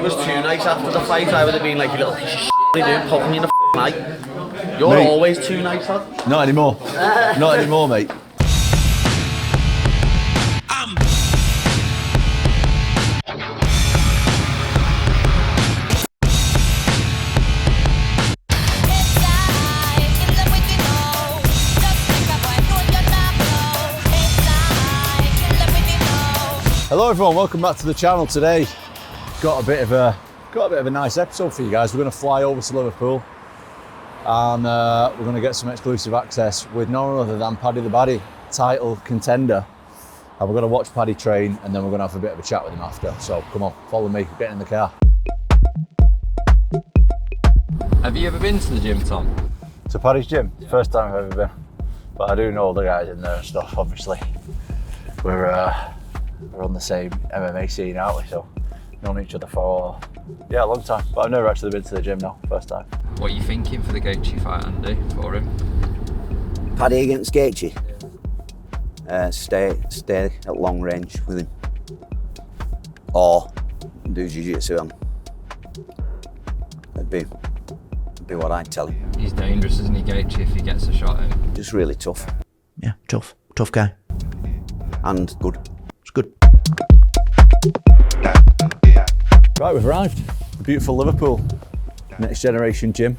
was too nice after the fight, I would have been like, you little piece of shit, what are you doing, poking me in the eye? You're mate, always too nice, lad. Not anymore. Not anymore, mate. Hello everyone, welcome back to the channel. Today got a bit of a nice episode for you guys. We're going to fly over to Liverpool and we're going to get some exclusive access with none other than Paddy the Baddy, title contender. And we're going to watch Paddy train and then we're going to have a bit of a chat with him after. So come on, follow me, get in the car. Have you ever been to the gym, Tom? To Paddy's gym? First time I've ever been. But I do know all the guys in there and stuff, obviously. We're on the same MMA scene, aren't we? So known each other for a long time. But I've never actually been to the gym now, first time. What are you thinking for the Gaethje fight, Andy, for him? Paddy against Gaethje. Stay at long range with him. Or do jiu-jitsu on. That'd be what I'd tell him. He's dangerous, isn't he, Gaethje, if he gets a shot in? Just really tough. Yeah, tough guy. And good. It's good. Right, we've arrived. The beautiful Liverpool Next Generation gym.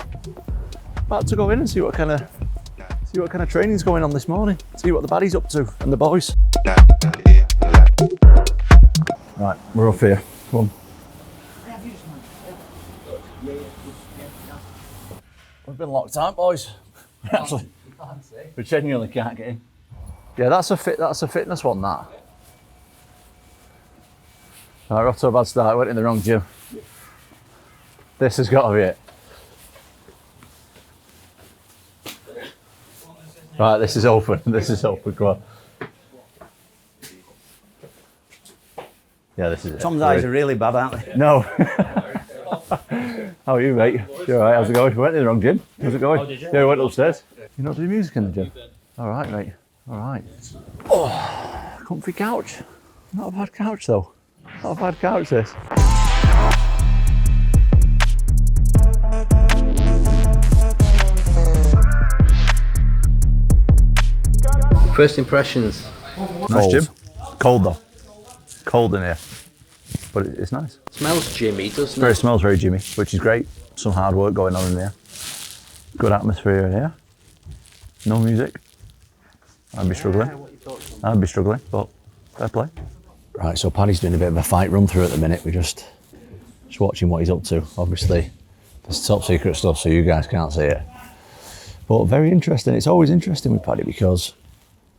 About to go in and see what kind of training's going on this morning. See what the Baddy's up to and the boys. Right, we're up here. Come on. We've been locked out, boys. Actually, we genuinely can't get in. Yeah, that's a fitness one, that. Right, we're off to a bad start. I went in the wrong gym. This has got to be it. Right, this is open. This is open. Go on. Yeah, this is it. Tom's eyes are really bad, aren't they? No. How are you, mate? You alright? How's it going? We went in the wrong gym. How's it going? Yeah, we went upstairs. You not doing music in the gym? Alright, mate. Alright. Oh, comfy couch. Not a bad couch, though. Not a bad couch, this. First impressions. Nice gym. Cold, though. Cold in here. But it's nice. Smells gymmy, doesn't it? It smells very gymmy, which is great. Some hard work going on in there. Good atmosphere in here. No music. I'd be struggling, but fair play. Right, so Paddy's doing a bit of a fight run through at the minute. We're just watching what he's up to. Obviously, there's top secret stuff, so you guys can't see it. But very interesting. It's always interesting with Paddy because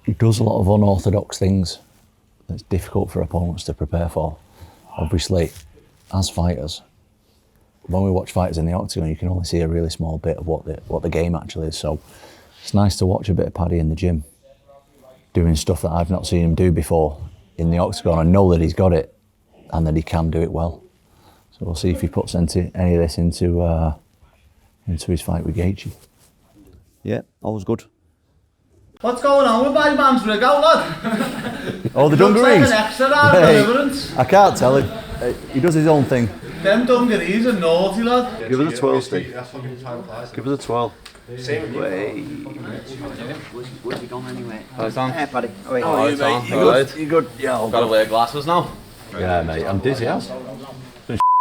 he does a lot of unorthodox things that's difficult for opponents to prepare for. Obviously, as fighters, when we watch fighters in the octagon, you can only see a really small bit of what the game actually is. So it's nice to watch a bit of Paddy in the gym, doing stuff that I've not seen him do before in the octagon. I know that he's got it and that he can do it well. So we'll see if he puts any of this into his fight with Gaethje. Yeah, always good. What's going on with my man's rig out, lad? Oh, the Looks dungarees. like an extra out of deliverance. I can't tell him. He does his own thing. Them dungarees are naughty, lad. Give us a 12, Steve. Give us a 12. Where's he gone anyway? How's it on? Hey, Paddy. Oh, it's on. You good? Yeah, I've got to wear glasses now. Yeah, mate, I'm dizzy.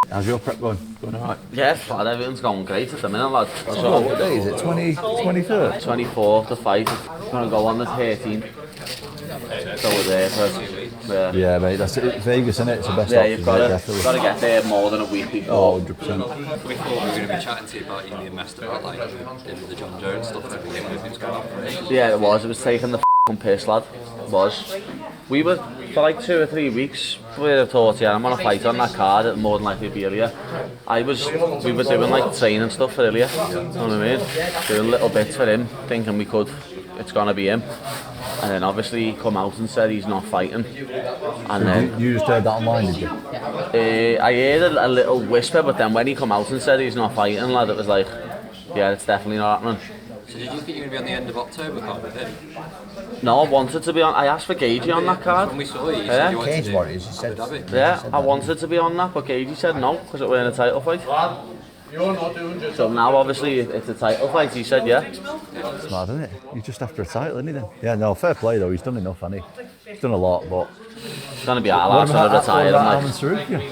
How's your prep going? Going alright? Yeah, lad, everything's going great at the minute, lad. Oh, what day is it? 23rd? 24th, the fight. It's going to go on the 13th. So we're there for... Yeah, mate, that's it. Vegas, isn't it? It's the best Yeah, option, you've got definitely. to get there more than a week before. Oh, 100%. We thought we were going to be chatting to you about you being messed about, like, in the John Jones stuff to begin with. It was going on for ages. Yeah, it was taking the piss, lad. It was. We were, for like 2 or 3 weeks, we were thought, yeah, I'm on a fight on that card, it'll more than likely be Ilya. We were doing like training stuff for Ilya, you know what I mean? Doing little bits for him, thinking it's gonna be him. And then obviously he come out and said he's not fighting. And then You just heard that online, did you? I heard a little whisper, but then when he come out and said he's not fighting, lad, it was like, yeah, it's definitely not happening. So did you think you were going to be on the end of October card with him? No, I wanted to be on. I asked for Gagey on that card. When we saw you, you Yeah. said you wanted Cage to Warriors, you said. Abu Dhabi. Yeah, I wanted to be on that, but Gagey said no because it weren't a title fight. So now obviously it's a title fight. He said yeah. It's mad, isn't it? He's just after a title, isn't he then? Yeah, no, fair play though. He's done enough, hasn't he? He's done a lot, but... It's gonna be our last one to retire.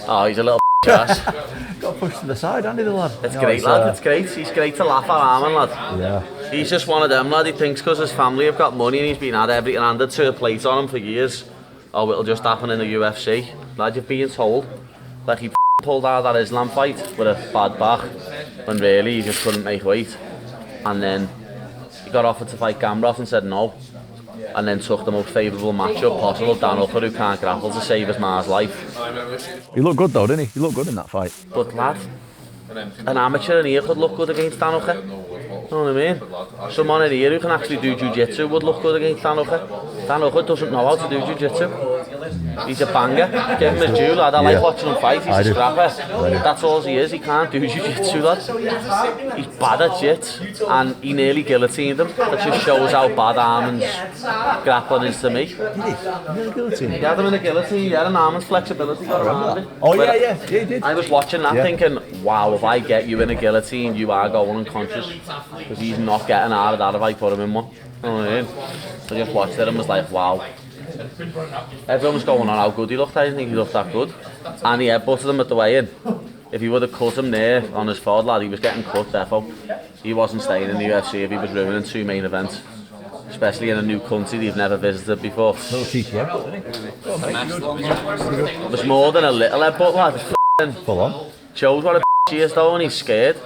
Oh, he's a little ass. Got pushed to the side, hasn't he, the lad? It's great, lad. It's great. He's great to laugh at, Armin, lad. Yeah. He's just one of them, lad. He thinks because his family have got money and he's been had everything handed to a plate on him for years. Oh, it'll just happen in the UFC. Lad, you're being told. Like he pulled out that Islam fight with a bad back when really he just couldn't make weight. And then he got offered to fight Gamrot and said no. And then took the most favourable matchup possible, Dan Hooker, who can't grapple, to save his man's life. He looked good though, didn't he? He looked good in that fight. But lad, an amateur in here could look good against Dan Hooker. You know what I mean? Someone in here who can actually do jiu-jitsu would look good against Dan Hooker. Dan Hooker doesn't know how to do jiu-jitsu. He's a banger. Give him his due, lad. I like watching him fight. He's a scrapper. That's all he is. He can't do jiu-jitsu, lad. He's bad at jit, and he nearly guillotined him. That just shows how bad Armin's grappling is to me. Did he? Nearly guillotine. He had him in a guillotine, yeah, and Armin's flexibility got around it. Oh yeah, he did. I was watching that thinking, wow, if I get you in a guillotine, you are going unconscious. Because he's not getting out of that if I put him in one. You know what I mean? I just watched it and was like, wow. Everyone was going on how good he looked. I didn't think he looked that good. And he headbutted him at the weigh-in. If he would have cut him there on his forward, lad, he was getting cut, defo. He wasn't staying in the UFC if he was ruining 2 main events. Especially in a new country they've never visited before. Little cheeky headbutt, didn't he? It was more than a little headbutt, lad. Full on. Shows what a he is though, and he's scared.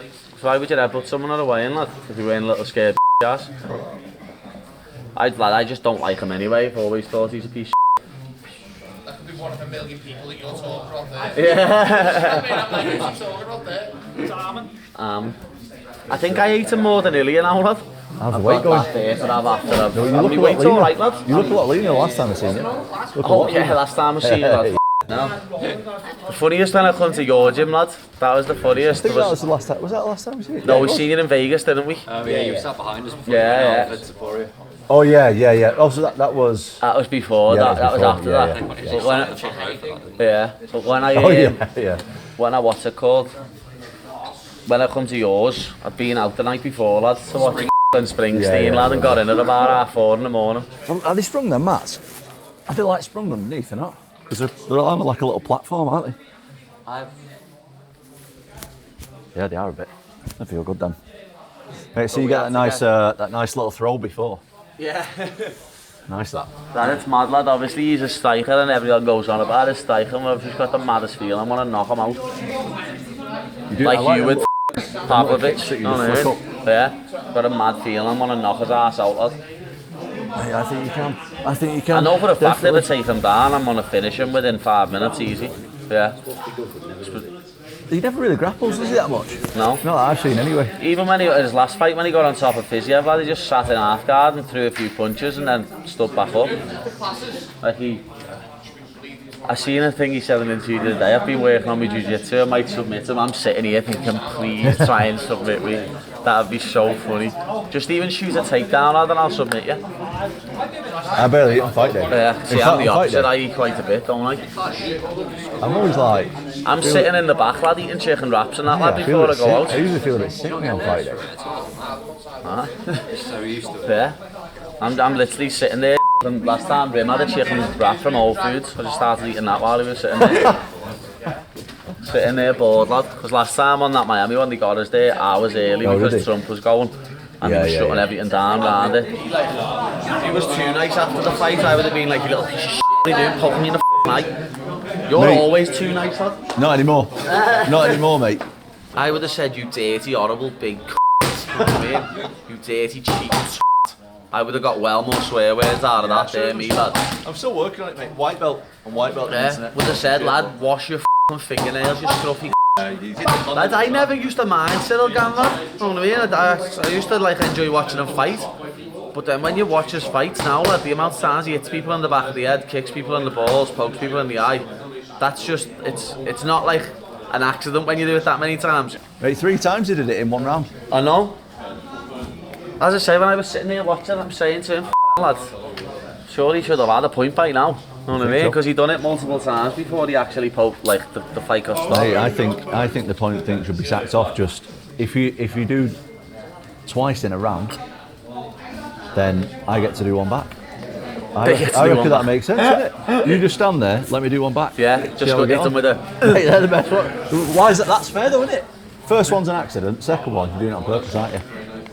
So why would you headbutt someone at a weigh-in, lad? If you weren't a little scared ass. I just don't like him anyway. I've always thought he's a piece of That could be one of a million people that you're talking about there. Yeah. I mean, I'm like, who's he talking about there? It's Armin. I think I ate him more than Ilya now, lad. How's the weight going? No, You look a lot weight's leaner. alright, lad. You look a lot leaner the last time I seen you. Oh yeah, last time I seen you, lad. No. The funniest when I come to your gym, lad. That was the funniest. I think that was the last time. Was that the last time we seen you? No, we seen you in Vegas, didn't we? Yeah, you sat behind us before Yeah, you went yeah. Oh yeah. Oh, so that was. That was before. Yeah, that was after yeah, that. yeah. But when I Oh yeah. when I what's it called? When I come to yours, I've been out the night before, lad, to watch Springsteen, lad, and got in at about 4:30 in the morning. Are they sprung then, mats? Are they like sprung underneath or not? Because they're on like a little platform, aren't they? Yeah, they are a bit. They feel good then. Right, so you get that nice little throw before. Yeah. Nice that. It's mad, lad. Obviously, he's a striker, and everyone goes on about his striker. I've just got the maddest feeling. I want to knock him out. Like you with Pavlovich. You know what I mean? Yeah. Got a mad feeling. I want to knock his ass out, lad. I think you can. I know for a fact if I take him down, I'm going to finish him within 5 minutes, easy. Yeah. He never really grapples, does he, that much? No. Not that I've seen anyway. Even when his last fight, when he got on top of Fiziev, lad, he just sat in half guard and threw a few punches and then stood back up. Like I seen a thing he said in an interview the other day, I've been working on my jiu-jitsu, I might submit him. I'm sitting here thinking, please try and submit me. That'd be so funny. Just even shoot a takedown, lad, and I'll submit you. I barely eat on fight day. Yeah, see, I'm the opposite, I eat quite a bit, don't I? I'm always like... I'm sitting in the back, lad, eating chicken wraps and that, lad, before I go out. I usually feel a bit sick on fight day. so used to it. Yeah. I'm literally sitting there, and last time Rim had a chicken wrap from Whole Foods, I just started eating that while he was sitting there. Sitting there bored, lad, because last time on that Miami one they got us there hours early because Trump was going and he was shutting everything down round it. If he was too nice after the fight, I would have been like, you little piece of shit, what are you doing, poking me in the eye? You're always too nice, lad. Not anymore. Not anymore, mate. I would have said, you dirty, horrible, big you dirty, cheap I would have got well more swear words out of that there, me, lad. I'm still working on it, mate. White belt and white belt. Yeah, would have said, lad, wash your fingernails, you scruffy. Lad, I never used to mind Cyril Gambler. You know what I mean? I used to like enjoy watching him fight. But then when you watch his fights now, lad, the amount of times he hits people in the back of the head, kicks people in the balls, pokes people in the eye, that's just, it's not like an accident when you do it that many times. Right, 3 times he did it in 1 round. I know. As I say, when I was sitting there watching, I'm saying to him, lad, sure he should have had a point by now. You know what I mean? Because he'd done it multiple times before he actually poked, like, the fight got stopped. Hey, I think the point thing should be sacked off. Just if you do twice in a round, then I get to do one back. I reckon that makes sense, doesn't it? You just stand there, let me do one back. Yeah, just go get them with it. Hey, they're the best one. Why is that? That's fair though, isn't it? First one's an accident, second one, you're doing it on purpose, aren't you?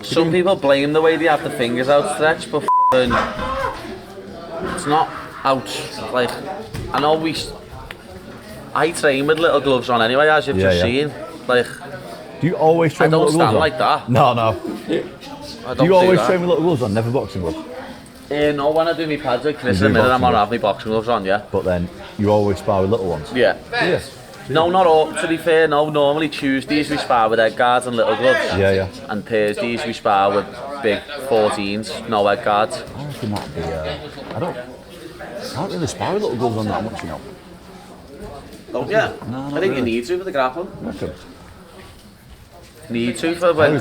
Some people blame the way they have the fingers outstretched, but it's not out. Like, I know I train with little gloves on anyway, as you've just seen. Like, do you always train with little gloves on? I don't stand like that. No. Do you always train with little gloves on, never boxing gloves? No, when I do my pads with Chris, in a minute I'm gonna have my boxing gloves on, yeah. But then you always spar with little ones? Yeah. Yes. No, not all, to be fair, no. Normally Tuesdays we spar with head guards and little gloves. Yeah. And Thursdays we spar with big 14s, no head guards. I reckon that'd be, I don't really spar with little gloves on that much, you know. Don't you? No, I think you need to for the grappling. Okay. Need to for when,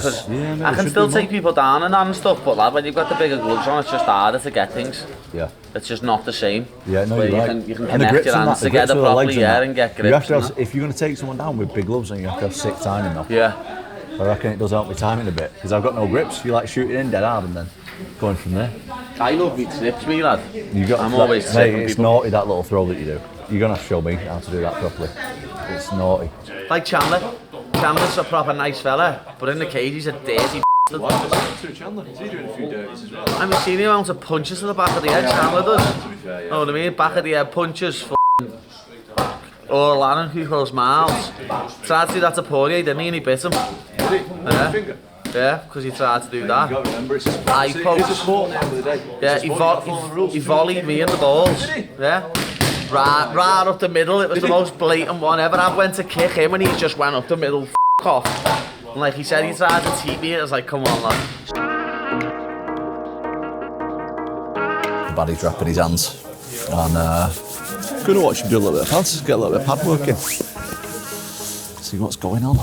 I can still take people down and stuff, but lad, when you've got the bigger gloves on, it's just harder to get things. Yeah. It's just not the same. Yeah, no, you're right. You can connect your hands together properly, and get grips. You have to have, if you're going to take someone down with big gloves, then you have to have sick timing though. Yeah. I reckon it does help with timing a bit, because I've got no grips. You like shooting in dead hard and then going from there. I love me trips, me lad. I'm always tripping it's people. naughty, that little throw that you do. You're going to have to show me how to do that properly. It's naughty. Like Chandler. Chandler's a proper nice fella, but in the cage he's a dirty bastard. To Chandler, is he doing a few dirties as well? I've seen him out of punches to the back of the head, Chandler does. You know what I mean? Back of the head punches, Lannan, who calls Miles. Tried to do that to Poirier, didn't he? And he bit him. Did he? Yeah. Yeah, because he tried to do that. Remember, it's a sport. I It's a sport at the end of the day. Yeah, he volleyed me in the balls. Yeah. Right up the middle. It was the most blatant one ever. I went to kick him and he just went up the middle, off. And like he said, he tried to teep me. It was like, come on, lad. Paddy's wrapping his hands. And gonna watch him do a little bit of pads, get a little bit of pad working. See what's going on.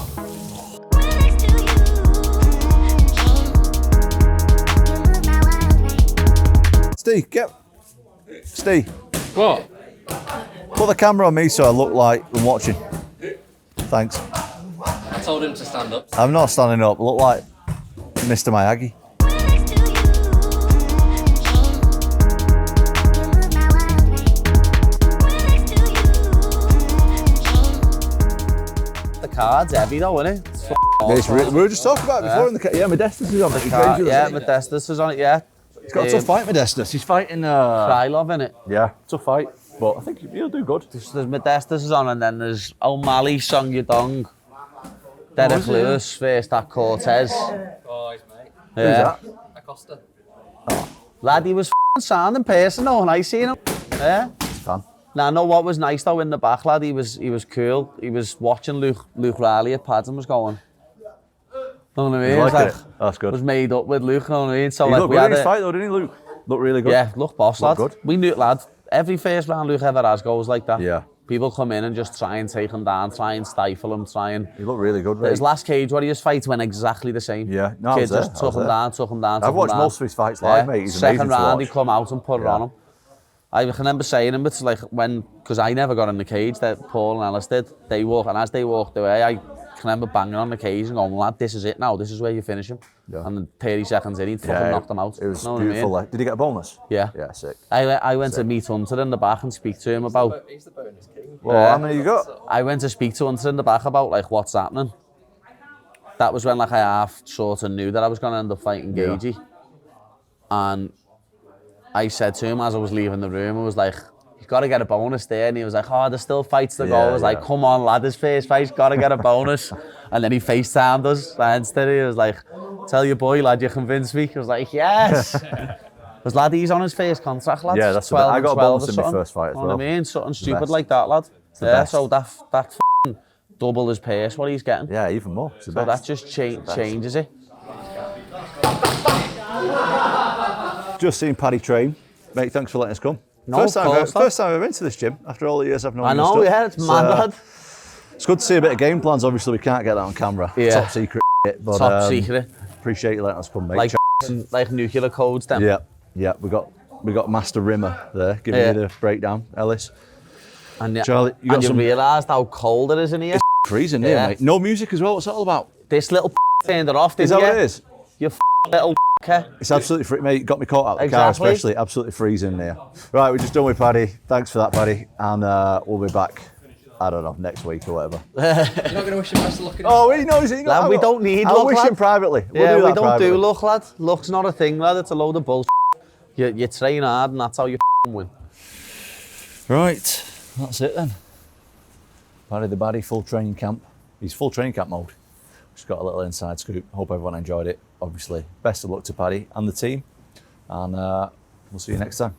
Steve, Steve. What? Put the camera on me so I look like I'm watching. Thanks. I told him to stand up. I'm not standing up. I look like Mr. Miyagi. The card's heavy though, isn't it? We were just talking about it before in the car. Yeah, Modestus is on it. Yeah, Modestus is on it, yeah. He's got a tough fight, Modestus. He's fighting... Krylov, innit? Yeah, tough fight. But I think he'll do good. There's Modestus is on, and then there's O'Malley, Song Yadong, Derek Lewis, first at Cortez. Oh, he's mate. Yeah. Who's that? Acosta. Lad, he was f***ing sound in person though, when I seen him. Yeah. Fan. Now, I know what was nice though in the back, lad, he was cool. He was watching Luke Riley at pads and was going. Know what I mean? You like it? That's good. Was made up with Luke, know what I mean? So He like looked we good had in his fight though, didn't he, Luke? Looked really good. Yeah, look boss, lad. Good. We knew, lad, every first round Luke ever has goes like that. Yeah. People come in and just try and take him down, try and stifle him, try and... He looked really good, right? His last Cage Warriors fight went exactly the same. Yeah, no, I Kid was there, just took him down. I've watched most of his fights live, mate. He's amazing Second to round, watch. he come out and put it on him. I can remember saying him, it's like when, because I never got in the cage, that Paul and Ellis did. And as they walked away, I can remember banging on the cage and going, lad, this is it now, this is where you finish him. Yeah. And 30 seconds in, he fucking knocked him out. It was know beautiful. What I mean? Did he get a bonus? Yeah. Yeah, sick. I went to meet Hunter in the back and speak to him about... He's the bonus king. Well, how many you got? I went to speak to Hunter in the back about like what's happening. That was when like I half sort of knew that I was going to end up fighting Gagey. And I said to him as I was leaving the room, I was like, you've got to get a bonus there. And he was like, oh, there's still fights to go. I was like, come on, lad, this first fight's got to get a bonus. And then he FaceTimed us. Instead, he was like, tell your boy, lad, you convinced me. I was like, yes. Because lad, he's on his first contract, lad. Yeah, that's I got a bonus in my first fight as well. You know what I mean? Something stupid like that, lad. Yeah, so that double his pace, what he's getting. Yeah, even more. So that just changes it. Just seen Paddy train. Mate, thanks for letting us come. No, first time I've been to this gym after all the years I've known you. I know, yeah, it's mad, lad. It's good to see a bit of game plans. Obviously, we can't get that on camera. Yeah. Top secret, but Top secret. Appreciate you letting us come, mate. Like like nuclear codes then. Yeah. We got Master Rimmer there, giving Yeah. you the breakdown, Ellis. And Charlie, you got and you some realised how cold it is in here. freezing here, Yeah. mate. No music as well. What's that all about? This little turned it off, didn't Is that you? what it is? You little It's absolutely free, mate. Got me caught out of the car, Exactly. especially. Absolutely freezing there. Right, we're just done with Paddy. Thanks for that, Paddy. And we'll be back, I don't know, next week or whatever. You're not going to wish him best of luck in Oh, he knows it. Lad, we don't need I'll luck, wish lad. him privately. We'll Yeah, do we that don't privately. do luck, lad. Luck's not a thing, lad. It's a load of bullshit. You train hard and that's how you win. Right, that's it then. Paddy the Baddy, full training camp. He's full training camp mode. Just got a little inside scoop. Hope everyone enjoyed it. Obviously, best of luck to Paddy and the team. And we'll see you next time.